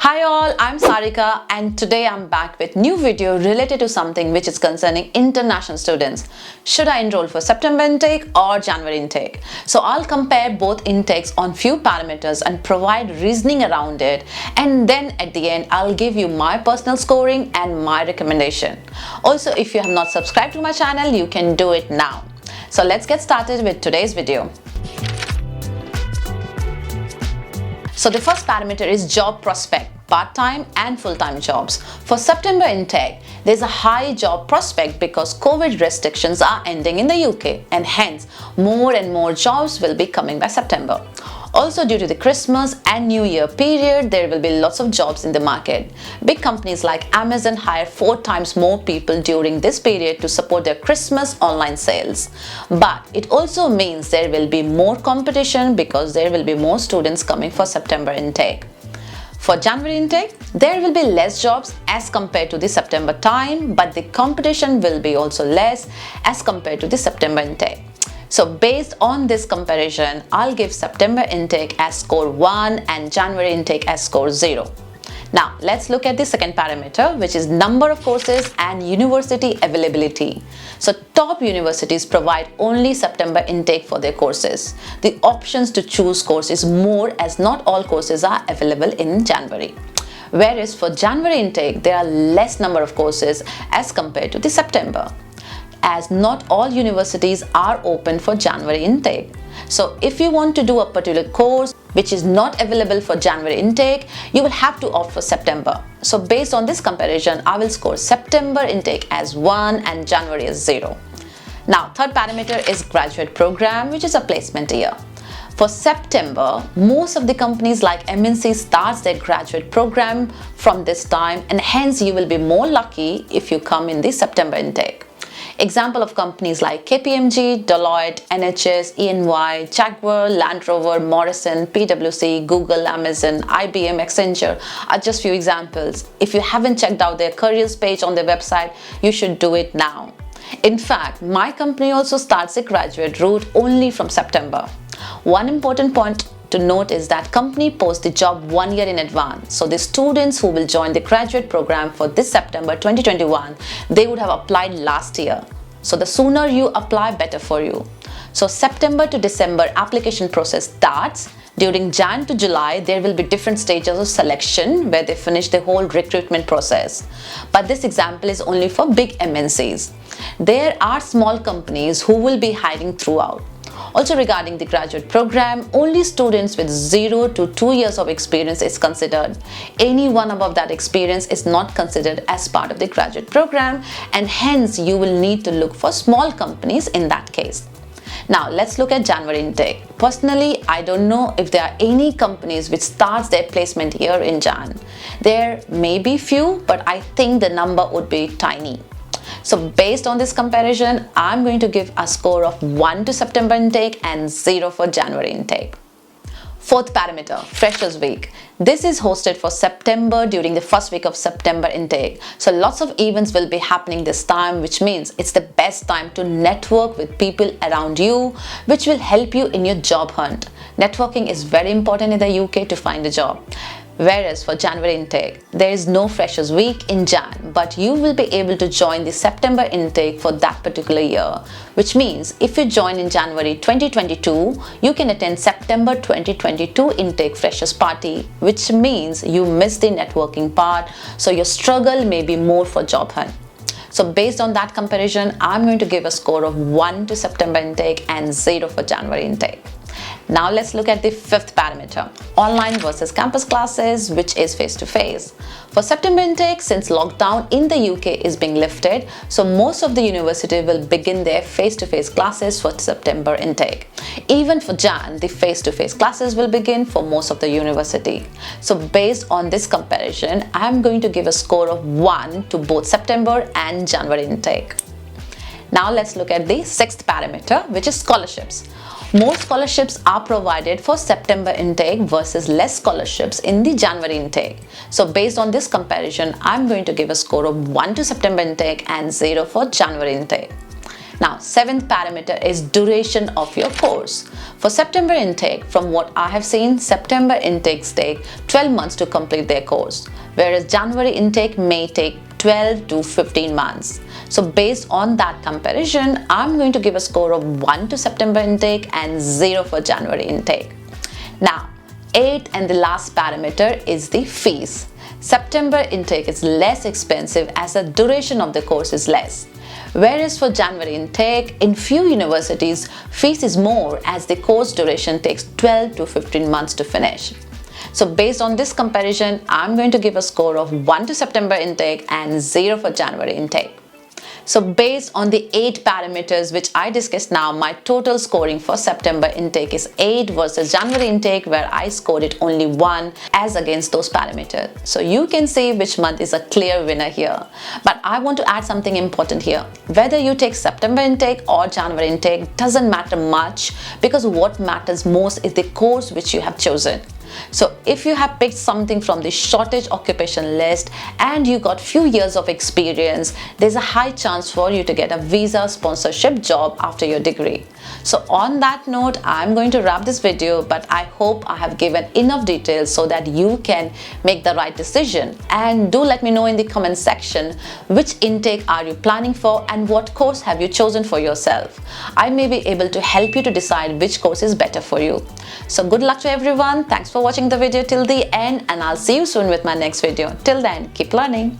Hi all, I'm Sarika and today I'm back with new video related to something which is concerning international students. Should I enroll for September intake or January intake? So I'll compare both intakes on few parameters and provide reasoning around it, and then at the end I'll give you my personal scoring and my recommendation. Also, if you have not subscribed to my channel, you can do it now. So let's get started with today's video. So the first parameter is job prospect, part-time and full-time jobs. For September intake, there's a high job prospect because COVID restrictions are ending in the UK, and hence more and more jobs will be coming by September. Also, due to the Christmas and New Year period, there will be lots of jobs in the market. Big companies like Amazon hire 4 times more people during this period to support their Christmas online sales. But it also means there will be more competition because there will be more students coming for September intake. For January intake, there will be less jobs as compared to the September time, but the competition will be also less as compared to the September intake. So based on this comparison, I'll give September intake as score 1 and January intake as score 0. Now let's look at the second parameter, which is number of courses and university availability. So top universities provide only September intake for their courses. The options to choose course is more, as not all courses are available in January. Whereas for January intake, there are less number of courses as compared to the September, as not all universities are open for January intake. So if you want to do a particular course which is not available for January intake, you will have to opt for September. So based on this comparison, I will score September intake as 1 and January as 0. Now third parameter is graduate program, which is a placement year. For September, most of the companies like MNC starts their graduate program from this time, and hence you will be more lucky if you come in the September intake. Example of companies like KPMG, Deloitte, NHS, EY, Jaguar, Land Rover, Morrison, PwC, Google, Amazon, IBM, Accenture are just few examples. If you haven't checked out their careers page on their website, you should do it now. In fact, my company also starts a graduate route only from September. One important point to note is that company posts the job 1 year in advance. So the students who will join the graduate program for this September 2021, they would have applied last year. So the sooner you apply, better for you. So September to December application process starts. During Jan to July, there will be different stages of selection where they finish the whole recruitment process. But this example is only for big MNCs. There are small companies who will be hiring throughout. Also, regarding the graduate program, only students with 0 to 2 years of experience is considered. Anyone above that experience is not considered as part of the graduate program, and hence you will need to look for small companies in that case. Now let's look at January intake. Personally, I don't know if there are any companies which starts their placement year in Jan. There may be few, but I think the number would be tiny. So based on this comparison, I'm going to give a score of 1 to September intake and 0 for January intake. Fourth parameter, Freshers Week. This is hosted for September during the first week of September intake. So lots of events will be happening this time, which means it's the best time to network with people around you, which will help you in your job hunt. Networking is very important in the UK to find a job. Whereas for January intake, there is no Freshers Week in Jan, but you will be able to join the September intake for that particular year, which means if you join in January 2022, you can attend September 2022 intake Freshers Party, which means you miss the networking part, so your struggle may be more for job hunt. So based on that comparison, I'm going to give a score of 1 to September intake and 0 for January intake. Now let's look at the fifth parameter, online versus campus classes, which is face-to-face. For September intake, since lockdown in the UK is being lifted, so most of the university will begin their face-to-face classes for September intake. Even for Jan, the face-to-face classes will begin for most of the university. So based on this comparison, I'm going to give a score of 1 to both September and January intake. Now let's look at the sixth parameter, which is scholarships. More scholarships are provided for September intake versus less scholarships in the January intake. So based on this comparison, I'm going to give a score of 1 to September intake and 0 for January intake. Now, seventh parameter is duration of your course. For September intake, from what I have seen, September intakes take 12 months to complete their course, whereas January intake may take 12 to 15 months. So based on that comparison, I'm going to give a score of 1 to September intake and 0 for January intake. Now, eighth and the last parameter is the fees. September intake is less expensive as the duration of the course is less. Whereas for January intake, in few universities, fees is more as the course duration takes 12 to 15 months to finish. So based on this comparison, I'm going to give a score of 1 to September intake and 0 for January intake. So based on the 8 parameters which I discussed now, my total scoring for September intake is 8 versus January intake where I scored it only 1 as against those parameters. So you can see which month is a clear winner here. But I want to add something important here. Whether you take September intake or January intake doesn't matter much, because what matters most is the course which you have chosen. So if you have picked something from the shortage occupation list and you got few years of experience, there's a high chance for you to get a visa sponsorship job after your degree. So on that note, I'm going to wrap this video, but I hope I have given enough details so that you can make the right decision. And do let me know in the comment section which intake are you planning for and what course have you chosen for yourself. I may be able to help you to decide which course is better for you. So good luck to everyone. Thanks for watching the video till the end, and I'll see you soon with my next video. Till then, keep learning.